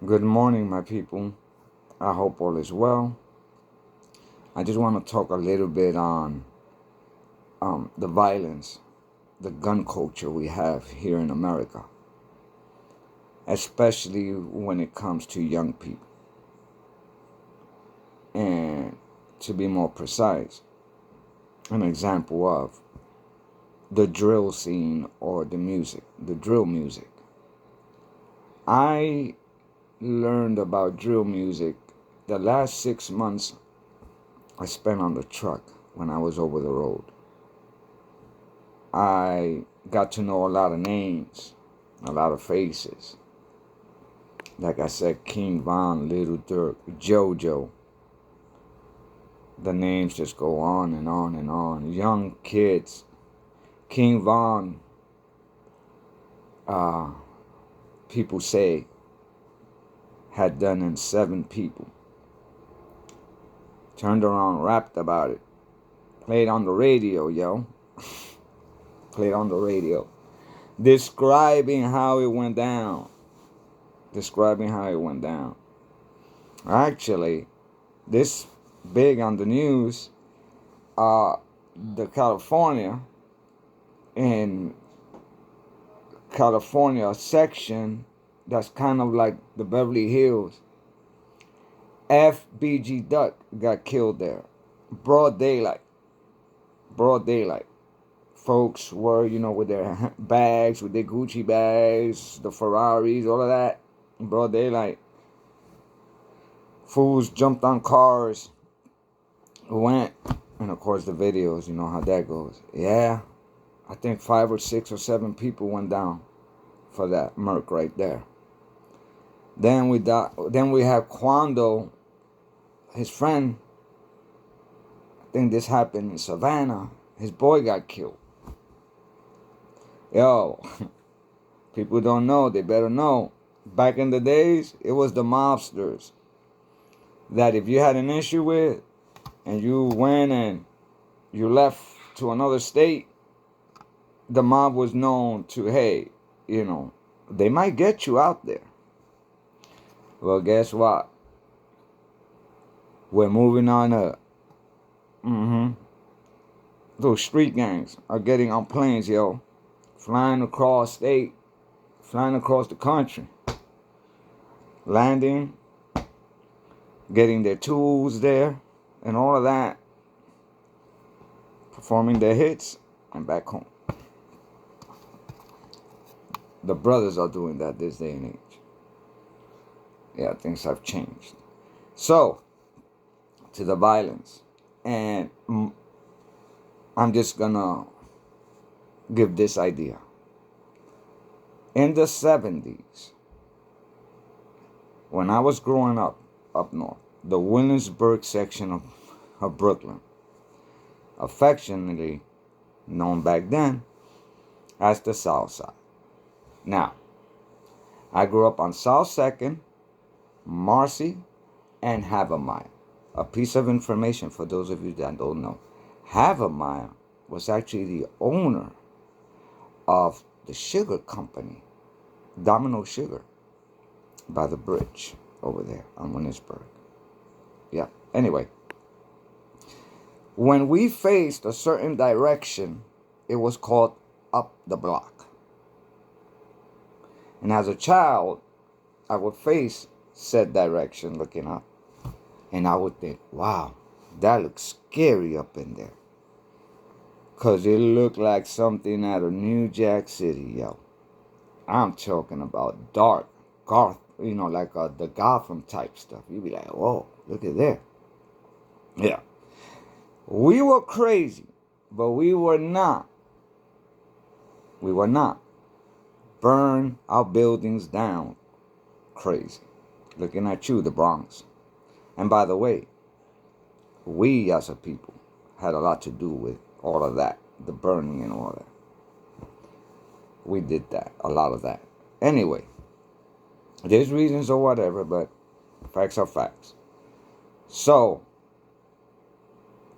Good morning, my people. I hope all is well. I just want to talk a little bit on the violence, the gun culture we have here in America, especially when it comes to young people. And to be more precise, an example of the drill scene or the drill music. I learned about drill music the last 6 months I spent on the truck when I was over the road. I got to know a lot of names, a lot of faces. Like I said, King Von, Little Dirk, JoJo. The names just go on and on and on. Young kids. King Von, uh, people say, had done in 7 people. Turned around, rapped about it. Played on the radio, yo. Played on the radio. Describing how it went down. Actually, this big on the news, the California section that's kind of like the Beverly Hills. FBG Duck got killed there. Broad daylight. Folks were, with their bags, with their Gucci bags, the Ferraris, all of that. Broad daylight. Fools jumped on cars, went, and of course the videos, you know how that goes. Yeah, I think 5 or 6 or 7 people went down for that murk right there. Then we have Quando, his friend. I think this happened in Savannah. His boy got killed. Yo, people don't know. They better know. Back in the days, it was the mobsters that if you had an issue with and you went and you left to another state, the mob was known to, hey, they might get you out there. Well, guess what? We're moving on up. Those street gangs are getting on planes, yo. Flying across state, flying across the country. Landing, getting their tools there, and all of that. Performing their hits, and back home. The brothers are doing that this day and age. Yeah, things have changed. So, to the violence. And I'm just gonna give this idea. In the 70s, when I was growing up north, the Williamsburg section of Brooklyn, affectionately known back then as the South Side. Now, I grew up on South 2nd, Marcy, and Havermeyer. A piece of information for those of you that don't know. Havermeyer was actually the owner of the sugar company, Domino Sugar, by the bridge over there on Williamsburg. Yeah, anyway. When we faced a certain direction, it was called up the block. And as a child, I would face said direction looking up. And I would think, wow, that looks scary up in there. Because it looked like something out of New Jack City, yo. I'm talking about dark, like the Gotham type stuff. You'd be like, whoa, look at there. Yeah. We were crazy, but we were not. Burn our buildings down crazy. Looking at you, the Bronx. And by the way, we as a people had a lot to do with all of that, the burning and all that. We did that, a lot of that. Anyway, there's reasons or whatever, but facts are facts. So,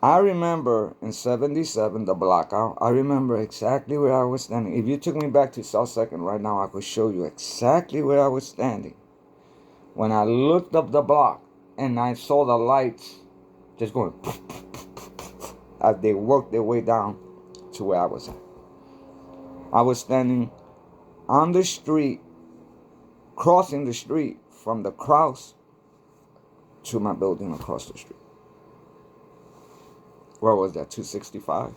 I remember in 77, the blackout, I remember exactly where I was standing. If you took me back to South 2nd right now, I could show you exactly where I was standing When I looked up the block and I saw the lights just going as they worked their way down to where I was at. I was standing on the street, crossing the street from the Kraus to my building across the street. Where was that? 265?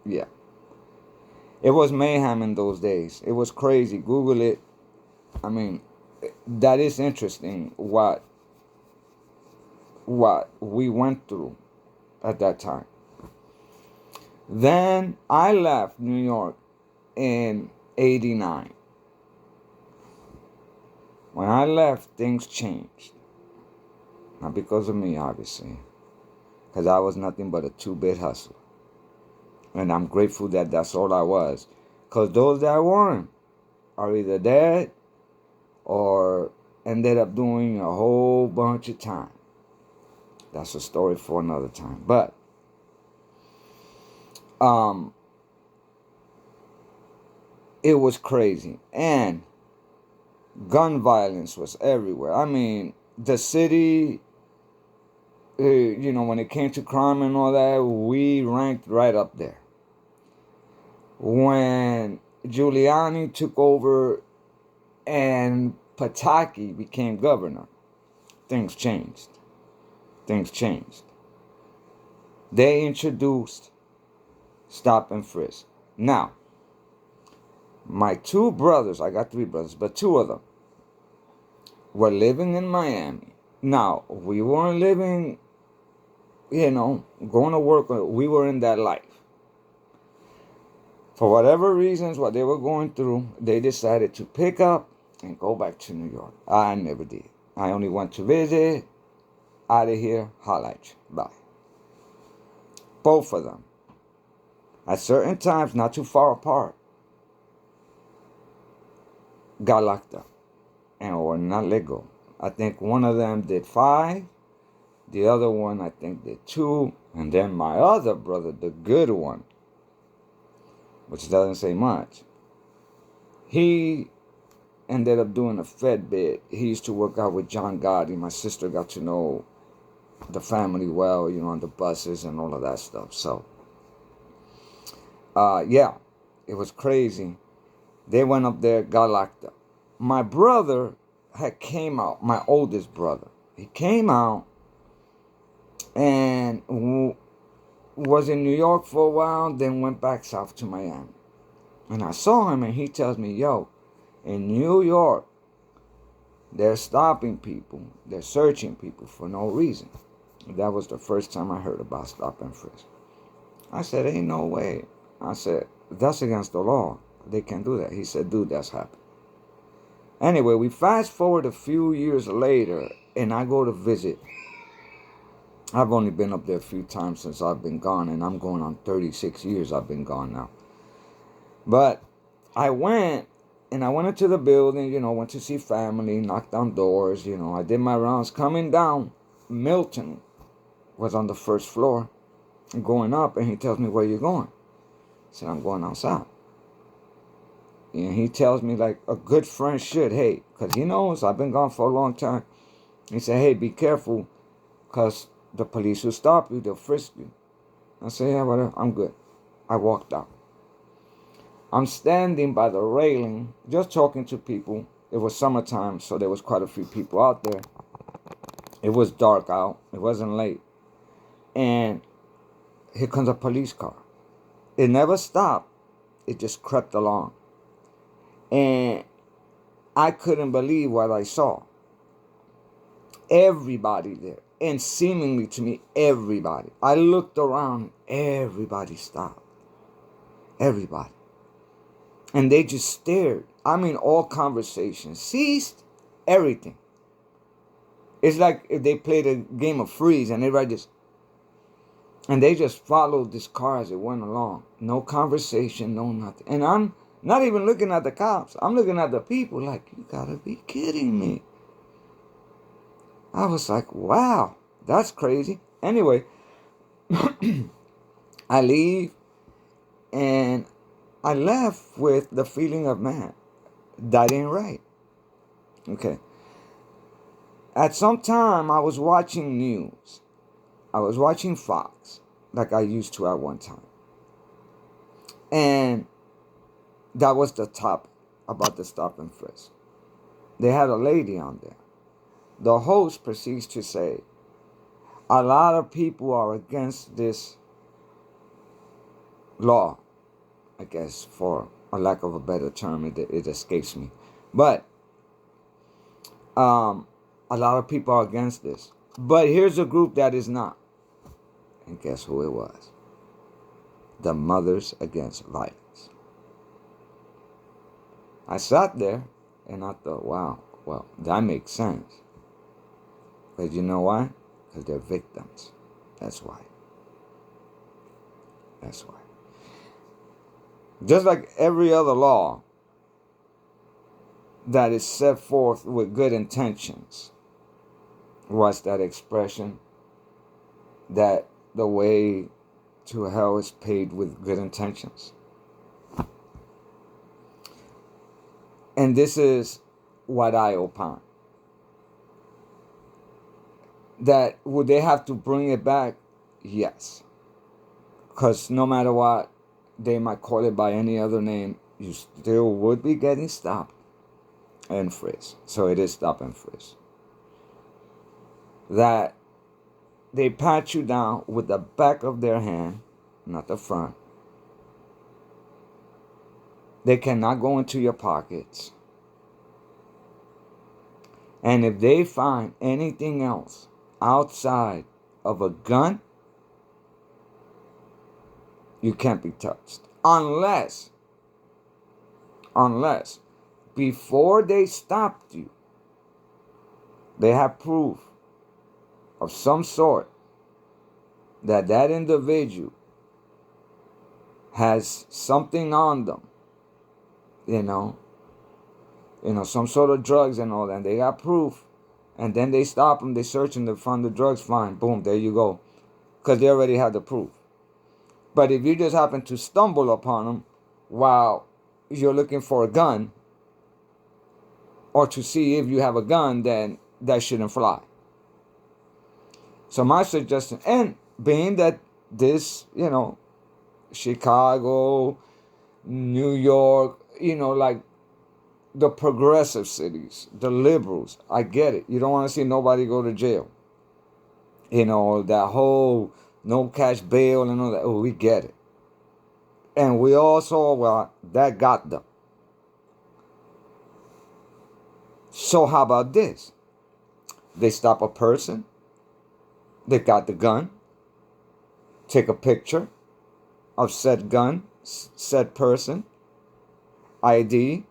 Yeah. It was mayhem in those days. It was crazy. Google it. I mean, that is interesting what we went through at that time. Then I left New York in 89. When I left, things changed. Not because of me, obviously. Because I was nothing but a two-bit hustler. And I'm grateful that that's all I was. Because those that weren't are either dead or ended up doing a whole bunch of time. That's a story for another time. But it was crazy. And gun violence was everywhere. I mean, the city, when it came to crime and all that, we ranked right up there. When Giuliani took over and Pataki became governor, things changed. They introduced stop and frisk. Now, my two brothers, I got three brothers, but two of them were living in Miami. Now, we weren't living, going to work. We were in that life. For whatever reasons, what they were going through, they decided to pick up and go back to New York. I never did. I only went to visit, out of here, holla at you, bye. Both of them. At certain times, not too far apart, got locked up and were not let go. I think one of them did 5. The other one, I think, did 2. And then my other brother, the good one, which doesn't say much, he ended up doing a Fed bid. He used to work out with John Gotti. My sister got to know the family well, on the buses and all of that stuff. So, yeah, it was crazy. They went up there, got locked up. My brother had came out, my oldest brother. He came out and was in New York for a while, then went back south to Miami. And I saw him and he tells me, yo, in New York, they're stopping people. They're searching people for no reason. That was the first time I heard about stop and frisk. I said, ain't no way. I said, that's against the law. They can't do that. He said, dude, that's happened. Anyway, we fast forward a few years later and I go to visit. I've only been up there a few times since I've been gone, and I'm going on 36 years I've been gone now. But I went into the building, went to see family, knocked on doors, I did my rounds. Coming down, Milton was on the first floor, going up, and he tells me, where you going? I said, I'm going outside. And he tells me like a good friend should, hey, because he knows I've been gone for a long time. He said, hey, be careful, because the police will stop you, they'll frisk you. I said, yeah, whatever, I'm good. I walked out. I'm standing by the railing, just talking to people. It was summertime, so there was quite a few people out there. It was dark out. It wasn't late. And here comes a police car. It never stopped. It just crept along. And I couldn't believe what I saw. Everybody there. And seemingly to me, everybody. I looked around. Everybody stopped. Everybody. And they just stared. I mean, all conversation ceased. Everything. It's like if they played a game of freeze and everybody just... And they just followed this car as it went along. No conversation, no nothing. And I'm not even looking at the cops. I'm looking at the people like, you gotta be kidding me. I was like, wow, that's crazy. Anyway, I leave and I left with the feeling of, man, that ain't right. Okay. At some time, I was watching news. I was watching Fox, like I used to at one time. And that was the topic about the stop and frisk. They had a lady on there. The host proceeds to say, a lot of people are against this law. I guess, for a lack of a better term, it escapes me. But a lot of people are against this. But here's a group that is not. And guess who it was? The Mothers Against Violence. I sat there and I thought, wow, well, that makes sense. But you know why? Because they're victims. That's why. That's why. Just like every other law that is set forth with good intentions. What's that expression? That the way to hell is paved with good intentions. And this is what I opine. That would they have to bring it back? Yes. Because no matter what, they might call it by any other name, you still would be getting stopped and frisked. So it is stop and frisk. That they pat you down with the back of their hand, not the front. They cannot go into your pockets. And if they find anything else outside of a gun, you can't be touched. Unless before they stopped you, they have proof of some sort that that individual has something on them, some sort of drugs and all that. And they got proof, and then they stop them, they search and they find the drugs, fine, boom, there you go, because they already have the proof. But if you just happen to stumble upon them while you're looking for a gun, or to see if you have a gun, then that shouldn't fly. So my suggestion, and being that this, Chicago, New York, like the progressive cities, the liberals, I get it. You don't want to see nobody go to jail. That whole no cash bail and all that. Oh, we get it. And we all saw, well, that got them. So how about this? They stop a person. They got the gun. Take a picture of said gun, said person. ID.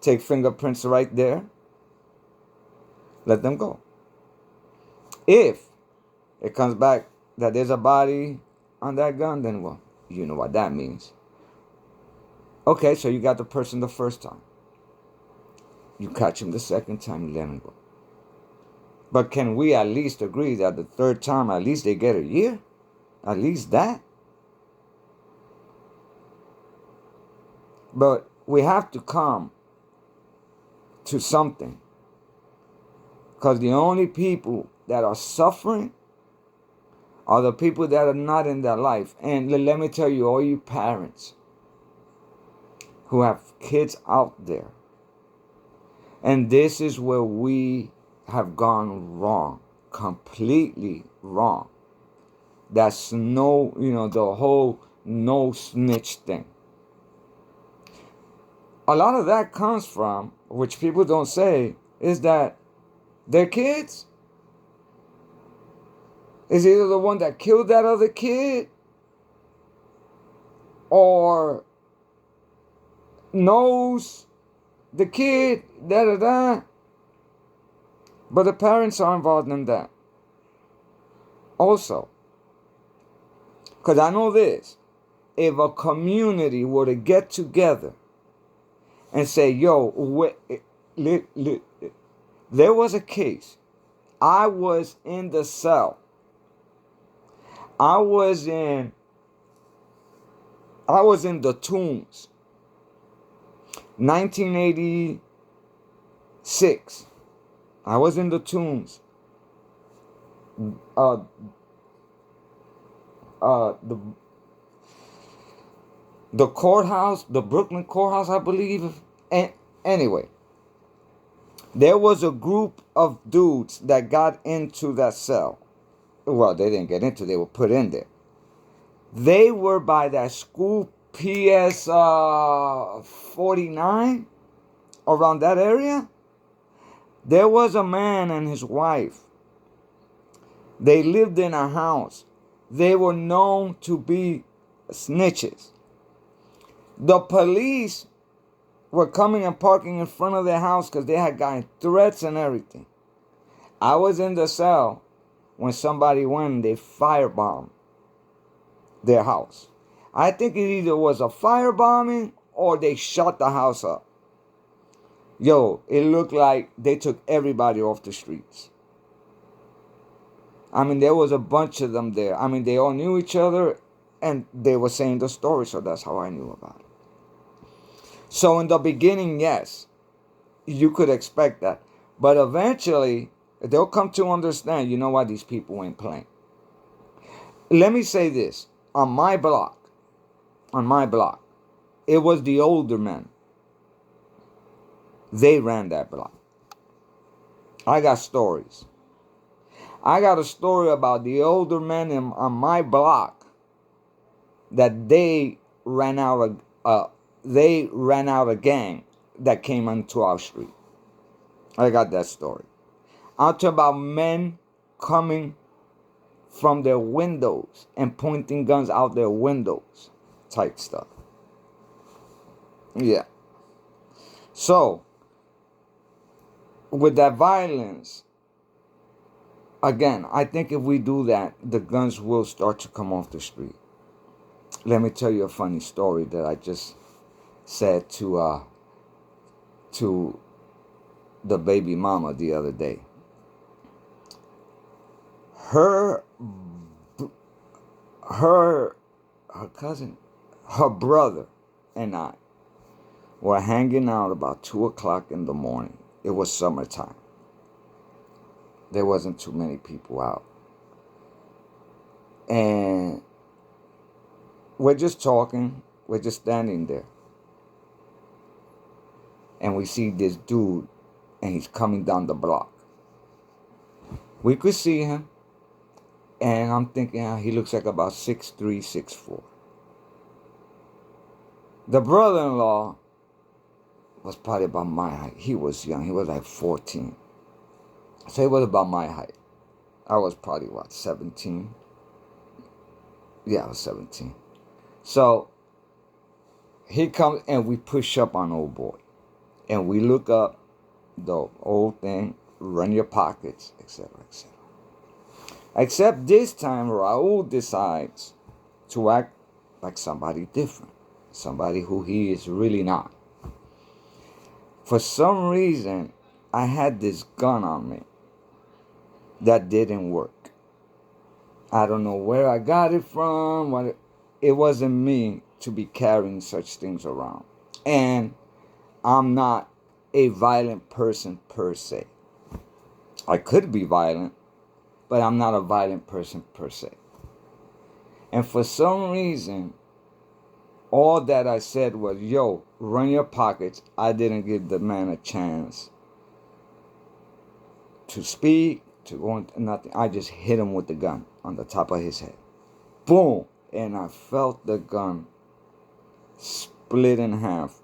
Take fingerprints right there. Let them go. If it comes back that there's a body on that gun, then, well, you know what that means. Okay, so you got the person the first time. You catch him the second time, you let him go. But can we at least agree that the third time, at least they get a year? At least that? But we have to come to something. Because the only people that are suffering are the people that are not in their life. And let me tell you, all you parents who have kids out there, and this is where we have gone wrong, completely wrong. That's the whole no snitch thing. A lot of that comes from, which people don't say, is that their kids is either the one that killed that other kid or knows the kid, but the parents are involved in that. Also, because I know this, if a community were to get together and say, yo, there was a case. I was in the cell. I was in the tombs. 1986. I was in the tombs. Uh, the courthouse, the Brooklyn courthouse, I believe. And anyway, there was a group of dudes that got into that cell. Well, they didn't get into; they were put in there. They were by that school PS 49, around that area. There was a man and his wife. They lived in a house. They were known to be snitches. The police were coming and parking in front of their house because they had gotten threats and everything. I was in the cell when somebody went and they firebombed their house. I think it either was a firebombing or they shot the house up. Yo, it looked like they took everybody off the streets. I mean, there was a bunch of them there. I mean, they all knew each other and they were saying the story, so that's how I knew about it. So in the beginning, yes, you could expect that. But eventually, they'll come to understand, you know what, these people ain't playing. Let me say this. On my block, it was the older men. They ran that block. I got stories. I got a story about the older men on my block that they ran out a gang that came onto our street. I got that story. I'll talk about men coming from their windows and pointing guns out their windows type stuff. Yeah. So, with that violence, again, I think if we do that, the guns will start to come off the street. Let me tell you a funny story that I just said to the baby mama the other day. Her cousin, her brother, and I were hanging out about 2 o'clock in the morning. It was summertime. There wasn't too many people out. And we're just talking. We're just standing there. And we see this dude, and he's coming down the block. We could see him. And I'm thinking, he looks like about 6'3", 6'4". The brother-in-law was probably about my height. He was young. He was like 14. So he was about my height. I was probably, 17? Yeah, I was 17. So he comes and we push up on old boy. And we look up the old thing, run your pockets, etc., etc. Except this time, Raul decides to act like somebody different. Somebody who he is really not. For some reason, I had this gun on me that didn't work. I don't know where I got it from. It wasn't me to be carrying such things around. And I'm not a violent person per se. I could be violent, but I'm not a violent person per se. And for some reason, all that I said was, yo, run your pockets. I didn't give the man a chance to speak, to go into nothing. I just hit him with the gun on the top of his head. Boom! And I felt the gun split in half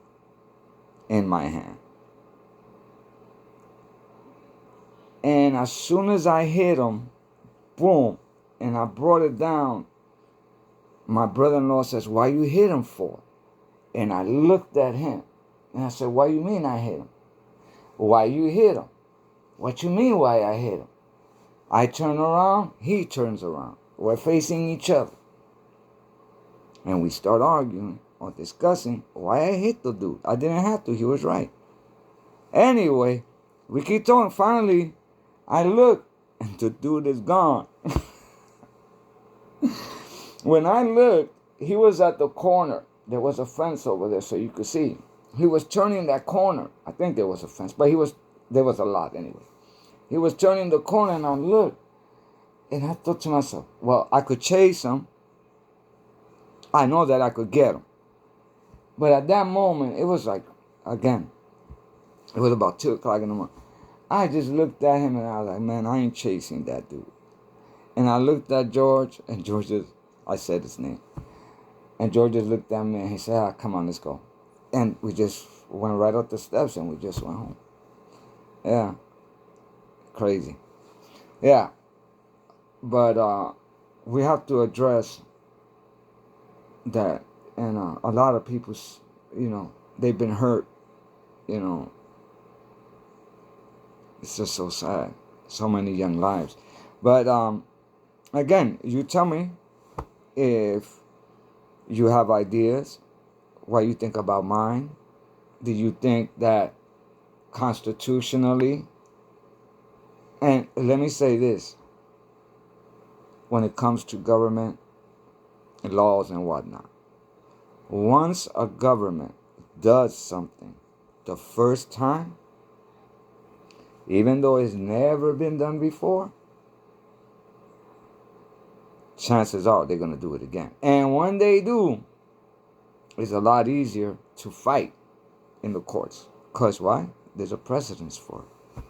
in my hand. And as soon as I hit him, boom, and I brought it down, my brother-in-law says, why you hit him for? And I looked at him, and I said, what you mean I hit him? Why you hit him? What you mean why I hit him? I turn around, he turns around. We're facing each other. And we start arguing or discussing why I hit the dude. I didn't have to, he was right. Anyway, we keep talking. Finally, I look, and the dude is gone. When I looked, he was at the corner. There was a fence over there so you could see. He was turning that corner. I think there was a fence, but there was a lot anyway. He was turning the corner and I looked. And I thought to myself, well, I could chase him. I know that I could get him. But at that moment, it was like, again, it was about 2 o'clock in the morning. I just looked at him and I was like, man, I ain't chasing that dude. And I looked at George, and George just, I said his name. And George just looked at me and he said, come on, let's go. And we just went right up the steps and we just went home. Yeah. Crazy. Yeah. But we have to address that. And a lot of people, they've been hurt. It's just so sad. So many young lives. But again, you tell me if you have ideas, what you think about mine. Do you think that constitutionally, and let me say this, when it comes to government laws and whatnot, once a government does something the first time, even though it's never been done before, chances are they're going to do it again. And when they do, it's a lot easier to fight in the courts. Because why? There's a precedence for it.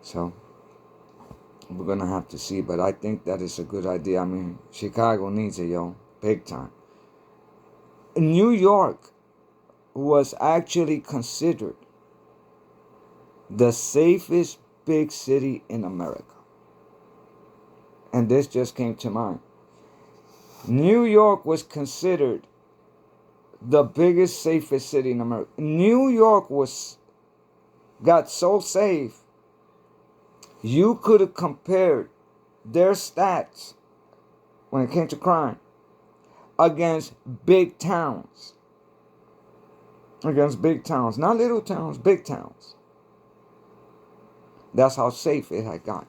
So, we're going to have to see. But I think that is a good idea. I mean, Chicago needs it, yo. Big time. New York was actually considered the safest big city in America. And this just came to mind. New York was considered the biggest, safest city in America. New York got so safe, you could have compared their stats when it came to crime against big towns. Against big towns. Not little towns, big towns. That's how safe it had gotten.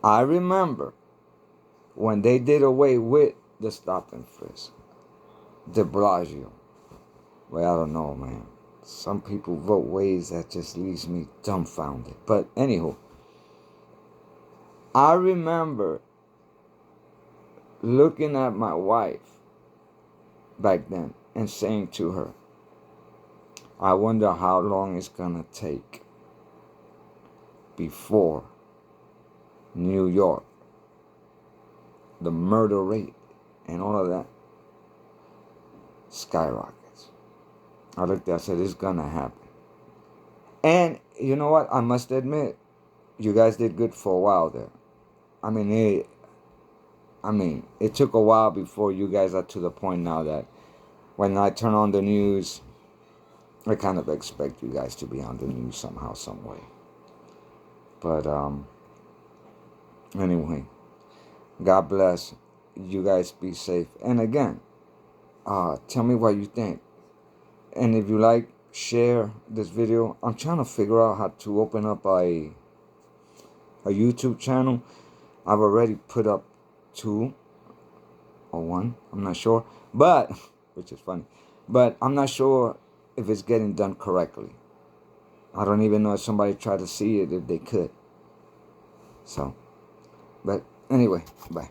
I remember when they did away with the stop and frisk. De Blasio. Well, I don't know, man. Some people vote ways that just leaves me dumbfounded. But anywho, I remember looking at my wife back then and saying to her, I wonder how long it's gonna take before New York, the murder rate and all of that skyrockets. I looked at it, I said, it's gonna happen. And you know what? I must admit, you guys did good for a while there. I mean, it took a while before you guys are to the point now that when I turn on the news, I kind of expect you guys to be on the news somehow, some way. But anyway, God bless. You guys be safe. And again, tell me what you think. And if you like, share this video. I'm trying to figure out how to open up a YouTube channel. I've already put up 2 or 1. I'm not sure. But, which is funny. But I'm not sure if it's getting done correctly. I don't even know if somebody tried to see it, if they could. So, but anyway, bye.